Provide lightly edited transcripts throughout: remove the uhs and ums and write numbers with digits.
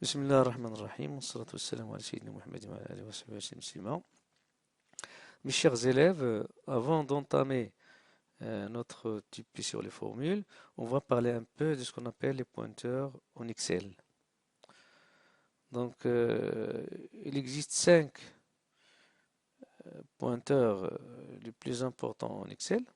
بسم الله الرحمن الرحيم والصلاة والسلام على سيدنا محمد وعلى آله وصحبه وسلم. Mes chers élèves, avant d'entamer notre type sur les formules, on va parler un peu de ce qu'on appelle les pointeurs en Excel. Donc, il existe 5 pointeurs les plus importants en Excel.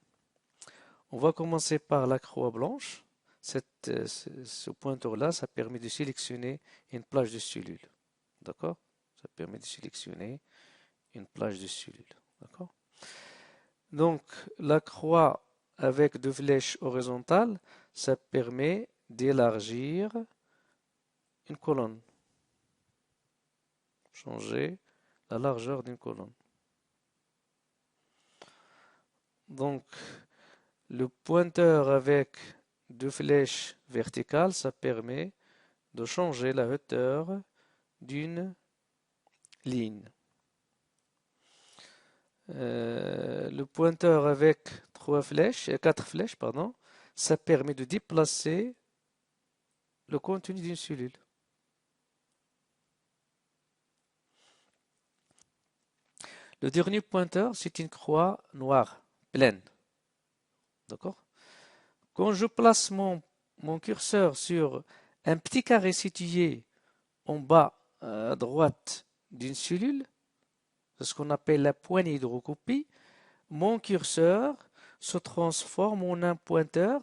On va commencer par la croix blanche. Ce pointeur-là, ça permet de sélectionner une plage de cellules. D'accord? Ça permet de sélectionner une plage de cellules. D'accord? Donc, la croix avec deux flèches horizontales, ça permet d'élargir une colonne. Changer la largeur d'une colonne. Donc, le pointeur avec deux flèches verticales, ça permet de changer la hauteur d'une ligne. Le pointeur avec quatre flèches, pardon, ça permet de déplacer le contenu d'une cellule. Le dernier pointeur, c'est une croix noire, pleine. D'accord? Quand je place mon curseur sur un petit carré situé en bas à droite d'une cellule, c'est ce qu'on appelle la poignée de recopie, mon curseur se transforme en un pointeur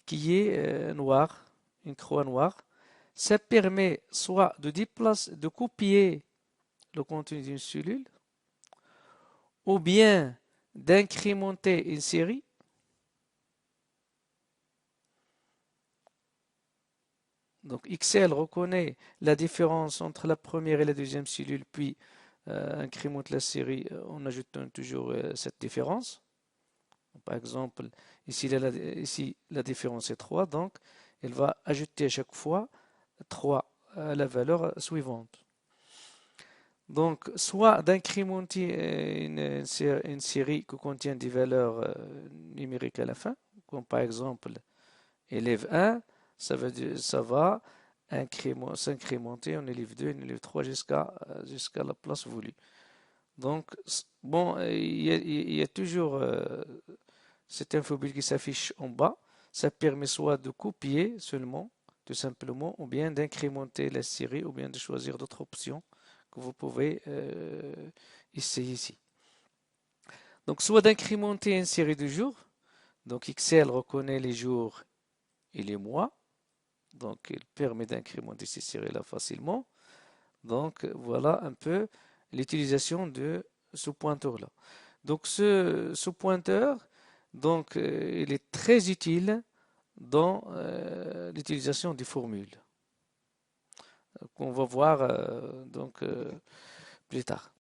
qui est noir, une croix noire. Ça permet soit de copier le contenu d'une cellule, ou bien d'incrémenter une série. Donc Excel reconnaît la différence entre la première et la deuxième cellule, puis incrémente la série en ajoutant toujours cette différence. Par exemple, ici la différence est 3, donc elle va ajouter à chaque fois 3 à la valeur suivante. Donc, soit d'incrémenter une série qui contient des valeurs numériques à la fin, comme par exemple élève 1, ça va s'incrémenter en élève 2, en élève 3 jusqu'à la place voulue. Donc, bon, il y a toujours cette infobulle qui s'affiche en bas. Ça permet soit de copier seulement, tout simplement, ou bien d'incrémenter la série, ou bien de choisir d'autres options que vous pouvez essayer ici. Donc, soit d'incrémenter une série de jours. Donc, Excel reconnaît les jours et les mois. Donc, il permet d'incrémenter ces séries-là facilement. Donc, voilà un peu l'utilisation de ce pointeur-là. Donc, ce pointeur, donc, il est très utile dans l'utilisation des formules qu'on va voir donc plus tard.